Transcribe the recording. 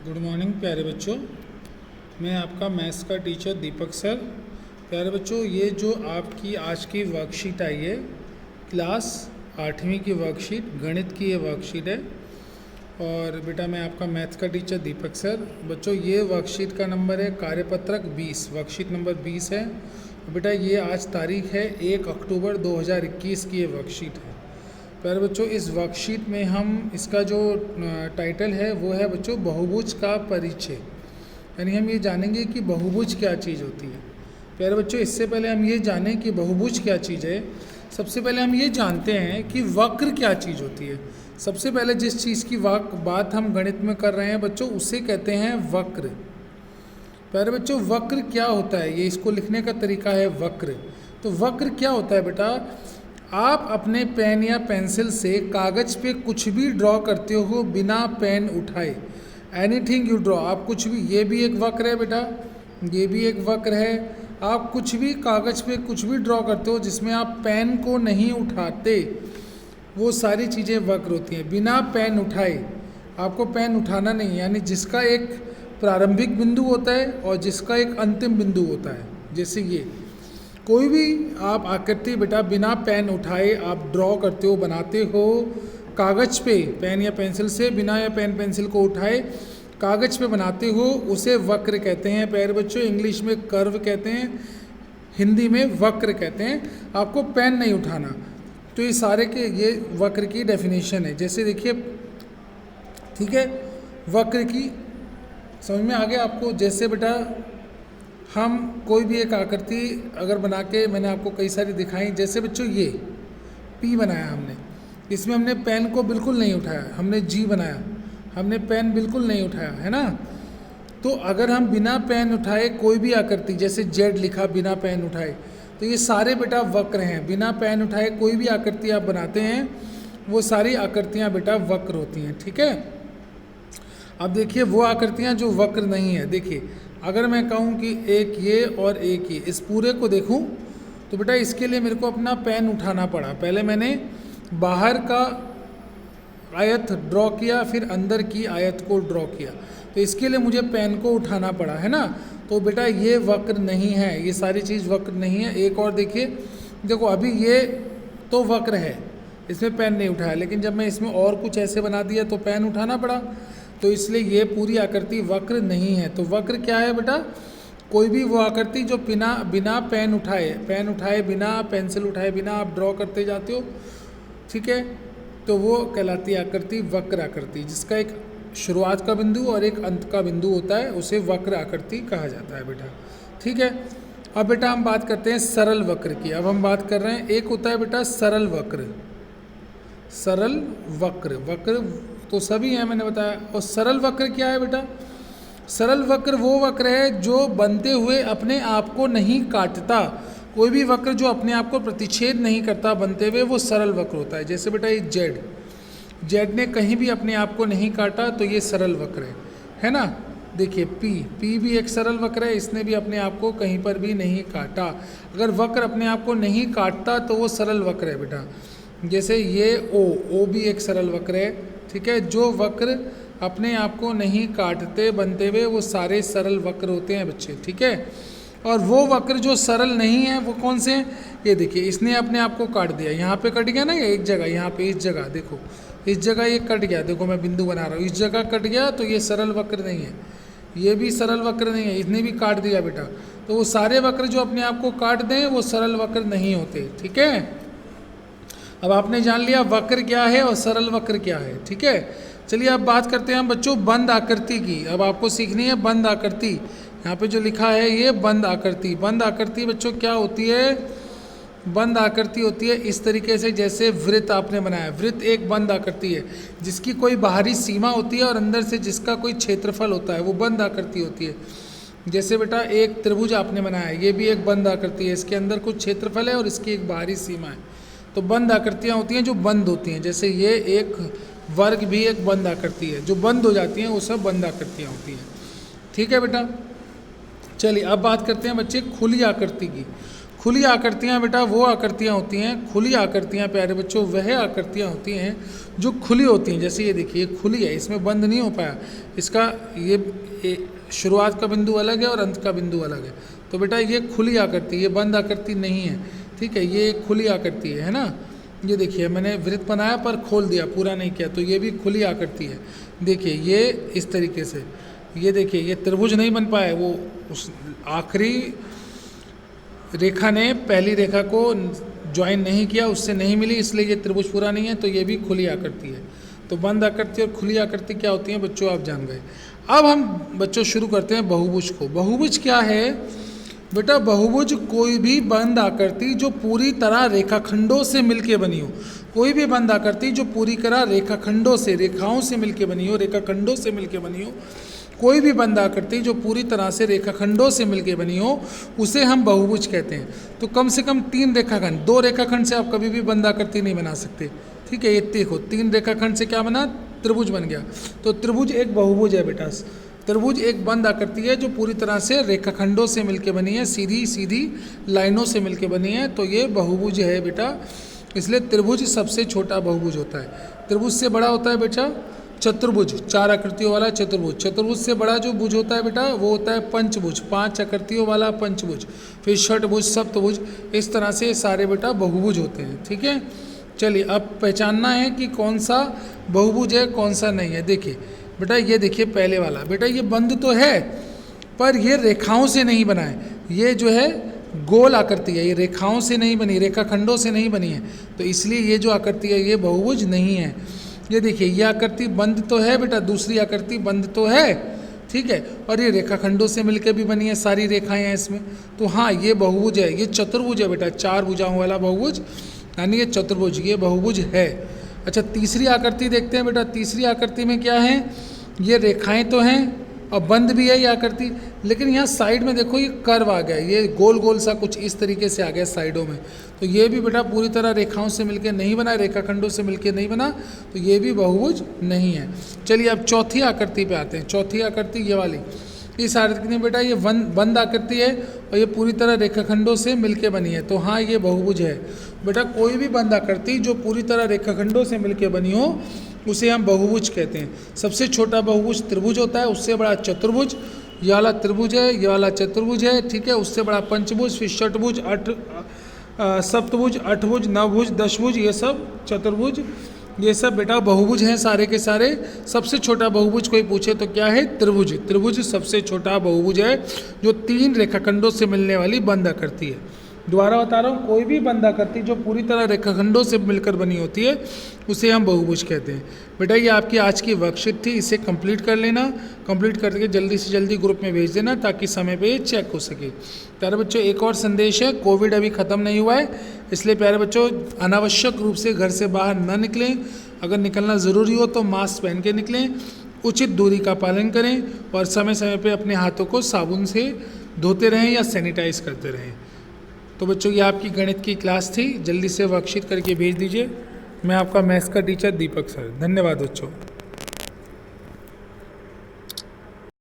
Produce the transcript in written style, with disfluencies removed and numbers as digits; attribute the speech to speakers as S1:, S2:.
S1: Good morning प्यारे बच्चों। मैं आपका मैथ्स का टीचर दीपक सर। प्यारे बच्चों, ये जो आपकी आज की वर्कशीट आई है, क्लास 8वीं की वर्कशीट, गणित की ये वर्कशीट है। और बेटा मैं आपका मैथ्स का टीचर दीपक सर। बच्चों ये वर्कशीट का नंबर है कार्यपत्रक 20, वर्कशीट नंबर 20 है। बेटा ये आज तारीख है 1 अक्टूबर 2021 की ये वर्कशीट है। प्यारे बच्चों, इस वर्कशीट में हम इसका जो टाइटल है वो है बच्चों बहुभुज का परिचय, यानी हम ये जानेंगे कि बहुभुज क्या चीज़ होती है। प्यारे बच्चों, इससे पहले हम ये जानें कि बहुभुज क्या चीज़ है, सबसे पहले हम ये जानते हैं कि वक्र क्या चीज़ होती है। सबसे पहले जिस चीज़ की बात हम गणित में कर रहे हैं बच्चों, उसे कहते हैं वक्र। प्यारे बच्चों, वक्र क्या होता है, ये इसको लिखने का तरीका है वक्र। तो वक्र क्या होता है बेटा, आप अपने पेन या पेंसिल से कागज़ पे कुछ भी ड्रॉ करते हो बिना पेन उठाए, एनीथिंग यू ड्रॉ, आप कुछ भी, ये भी एक वक्र है बेटा, ये भी एक वक्र है। आप कुछ भी कागज़ पे कुछ भी ड्रॉ करते हो जिसमें आप पेन को नहीं उठाते, वो सारी चीज़ें वक्र होती हैं। बिना पेन उठाए, आपको पेन उठाना नहीं, यानी जिसका एक प्रारंभिक बिंदु होता है और जिसका एक अंतिम बिंदु होता है। जैसे ये कोई भी आप आकृति बेटा बिना पेन उठाए आप ड्रॉ करते हो, बनाते हो कागज़ पे, पेन या पेंसिल से बिना या पेन पेंसिल को उठाए कागज़ पे बनाते हो, उसे वक्र कहते हैं। प्यारे बच्चों, इंग्लिश में कर्व कहते हैं, हिंदी में वक्र कहते हैं। आपको पेन नहीं उठाना, तो ये सारे के ये वक्र की डेफिनेशन है। जैसे देखिए, ठीक है, वक्र की समझ में आ गया आपको। जैसे बेटा हम कोई भी एक आकृति अगर बना के, मैंने आपको कई सारी दिखाई, जैसे बच्चों ये पी बनाया हमने, इसमें हमने पेन को बिल्कुल नहीं उठाया, हमने जी बनाया, हमने पेन बिल्कुल नहीं उठाया, है ना। तो अगर हम बिना पेन उठाए कोई भी आकृति, जैसे जेड लिखा बिना पेन उठाए, तो ये सारे बेटा वक्र हैं। बिना पेन उठाए कोई भी आकृति आप बनाते हैं, वो सारी आकृतियाँ बेटा वक्र होती हैं, ठीक है। अब देखिए वो आकृतियाँ जो वक्र नहीं है, देखिए अगर मैं कहूँ कि एक ये और एक ये, इस पूरे को देखूँ तो बेटा इसके लिए मेरे को अपना पेन उठाना पड़ा। पहले मैंने बाहर का आयत ड्रॉ किया, फिर अंदर की आयत को ड्रॉ किया, तो इसके लिए मुझे पेन को उठाना पड़ा, है ना। तो बेटा ये वक्र नहीं है, ये सारी चीज़ वक्र नहीं है। एक और देखिए, देखो अभी ये तो वक्र है, इसमें पेन नहीं उठाया, लेकिन जब मैं इसमें और कुछ ऐसे बना दिया तो पेन उठाना पड़ा, तो इसलिए ये पूरी आकृति वक्र नहीं है। तो वक्र क्या है बेटा, कोई भी वो आकृति जो बिना पेन उठाए बिना पेंसिल उठाए बिना आप ड्रॉ करते जाते हो, ठीक है, तो वो कहलाती है आकृति वक्र आकृति, जिसका एक शुरुआत का बिंदु और एक अंत का बिंदु होता है, उसे वक्र आकृति कहा जाता है बेटा, ठीक है। अब बेटा हम बात करते हैं सरल वक्र की। अब हम बात कर रहे हैं, एक होता है बेटा सरल वक्र, सरल वक्र, वक्र तो सभी हैं मैंने बताया। और सरल वक्र क्या है बेटा, सरल वक्र वो वक्र है जो बनते हुए अपने आप को नहीं काटता। कोई भी वक्र जो अपने आप को प्रतिच्छेद नहीं करता बनते हुए, वो सरल वक्र होता है। जैसे बेटा ये जेड ने कहीं भी अपने आप को नहीं काटा, तो ये सरल वक्र है ना। देखिए पी भी एक सरल वक्र है, इसने भी अपने आप को कहीं पर भी नहीं काटा। अगर वक्र अपने आप को नहीं काटता तो वो सरल वक्र है बेटा। जैसे ये ओ भी एक सरल वक्र है, ठीक है। जो वक्र अपने आप को नहीं काटते बनते हुए, वो सारे सरल वक्र होते हैं बच्चे, ठीक है। और वो वक्र जो सरल नहीं है वो कौन से हैं, ये देखिए, इसने अपने आप को काट दिया, यहाँ पे कट गया ना, ये एक जगह, यहाँ पे इस जगह देखो, इस जगह ये कट गया, देखो मैं बिंदु बना रहा हूँ, इस जगह कट गया, तो ये सरल वक्र नहीं है। ये भी सरल वक्र नहीं है, इसने भी काट दिया बेटा। तो वो सारे वक्र जो अपने आप को काट दें वो सरल वक्र नहीं होते, ठीक है। अब आपने जान लिया वक्र क्या है और सरल वक्र क्या है, ठीक है। चलिए अब बात करते हैं हम बच्चों बंद आकृति की। अब आपको सीखनी है बंद आकृति। यहाँ पे जो लिखा है ये बंद आकृति। बंद आकृति बच्चों क्या होती है, बंद आकृति होती है इस तरीके से, जैसे वृत्त आपने बनाया, वृत्त एक बंद आकृति है जिसकी कोई बाहरी सीमा होती है और अंदर से जिसका कोई क्षेत्रफल होता है, वो बंद आकृति होती है। जैसे बेटा एक त्रिभुज आपने बनाया, ये भी एक बंद आकृति है, इसके अंदर कुछ क्षेत्रफल है और इसकी एक बाहरी सीमा है। तो बंद आकृतियाँ होती हैं जो बंद होती हैं। जैसे ये एक वर्ग भी एक बंद आकृति है, जो बंद हो जाती हैं वो सब बंद आकृतियाँ होती हैं, ठीक है बेटा। चलिए अब बात करते हैं बच्चे खुली आकृति की। खुली आकृतियाँ बेटा वो आकृतियाँ होती हैं, खुली आकृतियाँ प्यारे बच्चों वह आकृतियाँ होती हैं जो खुली होती हैं। जैसे ये देखिए खुली है, इसमें बंद नहीं हो पाया, इसका ये शुरुआत का बिंदु अलग है और अंत का बिंदु अलग है। तो बेटा ये खुली आकृति, ये बंद आकृति नहीं है, ठीक है, ये एक खुली आकृति है ना। ये देखिए मैंने वृत्त बनाया पर खोल दिया, पूरा नहीं किया, तो ये भी खुली आकृति है। देखिए ये इस तरीके से, ये देखिए ये त्रिभुज नहीं बन पाया, वो उस आखिरी रेखा ने पहली रेखा को ज्वाइन नहीं किया, उससे नहीं मिली, इसलिए ये त्रिभुज पूरा नहीं है। तो ये भी खुली आकृति है। तो बंद आकृति और खुली आकृति क्या होती हैं बच्चों, आप जान गए। अब हम बच्चों शुरू करते हैं बहुभुज को। बहुभुज क्या है बेटा, बहुभुज कोई भी बंद आकृति जो पूरी तरह रेखाखंडों से मिलके बनी हो, कोई भी बंद आकृति जो पूरी तरह रेखाखंडों से, रेखाओं से मिलके बनी हो, रेखाखंडों से मिलके बनी हो, कोई भी बंद आकृति जो पूरी तरह से रेखाखंडों से मिलके बनी हो, उसे हम बहुभुज कहते हैं। तो कम से कम 3 रेखाखंड, 2 रेखाखंड से आप कभी भी बंद आकृति नहीं बना सकते, ठीक है। ये देखो 3 रेखाखंड से क्या बना, त्रिभुज बन गया। तो त्रिभुज एक बहुभुज है बेटा। त्रिभुज एक बंद आकृति है जो पूरी तरह से रेखाखंडों से मिलके बनी है, सीधी सीधी लाइनों से मिलके बनी है, तो ये बहुभुज है बेटा। इसलिए त्रिभुज सबसे छोटा बहुभुज होता है। त्रिभुज से बड़ा होता है बेटा चतुर्भुज, 4 आकृतियों वाला चतुर्भुज। चतुर्भुज से बड़ा जो भुज होता है बेटा वो होता है पंचभुज, 5 आकृतियों वाला पंचभुज, फिर षटभुज, सप्तभुज, इस तरह से सारे बेटा बहुभुज होते हैं, ठीक है। चलिए अब पहचानना है कि कौन सा बहुभुज है कौन सा नहीं है। देखिए बेटा, ये देखिए पहले वाला बेटा, ये बंद तो है पर ये रेखाओं से नहीं बना है, ये जो है गोल आकृति है, ये रेखाओं से नहीं बनी, रेखाखंडों से नहीं बनी है, तो इसलिए ये जो आकृति है ये बहुभुज नहीं है। ये देखिए ये आकृति बंद तो है बेटा, दूसरी आकृति बंद तो है, ठीक है, और ये रेखाखंडों से मिलकर भी बनी है, सारी रेखाएं हैं इसमें, तो हाँ ये बहुभुज है। ये चतुर्भुज है बेटा, 4 भुजाओं वाला बहुभुज, यानी ये चतुर्भुज, ये बहुभुज है। अच्छा तीसरी आकृति देखते हैं बेटा। तीसरी आकृति में क्या है, ये रेखाएं तो हैं और बंद भी है ये आकृति, लेकिन यहाँ साइड में देखो ये कर्व आ गया, ये गोल गोल सा कुछ इस तरीके से आ गया साइडों में, तो ये भी बेटा पूरी तरह रेखाओं से मिलके नहीं बना, रेखाखंडों से मिलके नहीं बना, तो ये भी बहुभुज नहीं है। चलिए अब चौथी आकृति पे आते हैं। चौथी आकृति ये वाली, इस आकृति में बेटा ये बंद आकृति है और ये पूरी तरह रेखाखंडों से मिलके बनी है, तो हाँ ये बहुभुज है बेटा। कोई भी बंद आकृति जो पूरी तरह रेखाखंडों से मिलके बनी हो उसे हम बहुभुज कहते हैं। सबसे छोटा बहुभुज त्रिभुज होता है, उससे बड़ा चतुर्भुज, ये वाला त्रिभुज है, ये वाला चतुर्भुज है, ठीक है, उससे बड़ा पंचभुज, फिर षटभुज, सप्तभुज, अठभुज, नवभुज, दशभुज, ये सब चतुर्भुज, ये सब बेटा बहुभुज हैं सारे के सारे। सबसे छोटा बहुभुज कोई पूछे तो क्या है, त्रिभुज। त्रिभुज सबसे छोटा बहुभुज है जो 3 रेखाखंडों से मिलने वाली बंद आकृति है। दोबारा बता रहा हूँ, कोई भी बंद आकृति जो पूरी तरह रेखाखंडों से मिलकर बनी होती है उसे हम बहुभुज कहते हैं। बेटा ये आपकी आज की वर्कशीट थी, इसे कंप्लीट कर लेना, कंप्लीट करके जल्दी से जल्दी ग्रुप में भेज देना ताकि समय पे ये चेक हो सके। प्यारे बच्चों एक और संदेश है, कोविड अभी ख़त्म नहीं हुआ है, इसलिए प्यारे बच्चों अनावश्यक रूप से घर से बाहर न निकलें, अगर निकलना ज़रूरी हो तो मास्क पहन के निकलें, उचित दूरी का पालन करें और समय समय पर अपने हाथों को साबुन से धोते रहें या सैनिटाइज करते रहें। तो बच्चों ये आपकी गणित की क्लास थी, जल्दी से वर्कशीट करके भेज दीजिए। मैं आपका मैथ्स का टीचर दीपक सर। धन्यवाद बच्चों।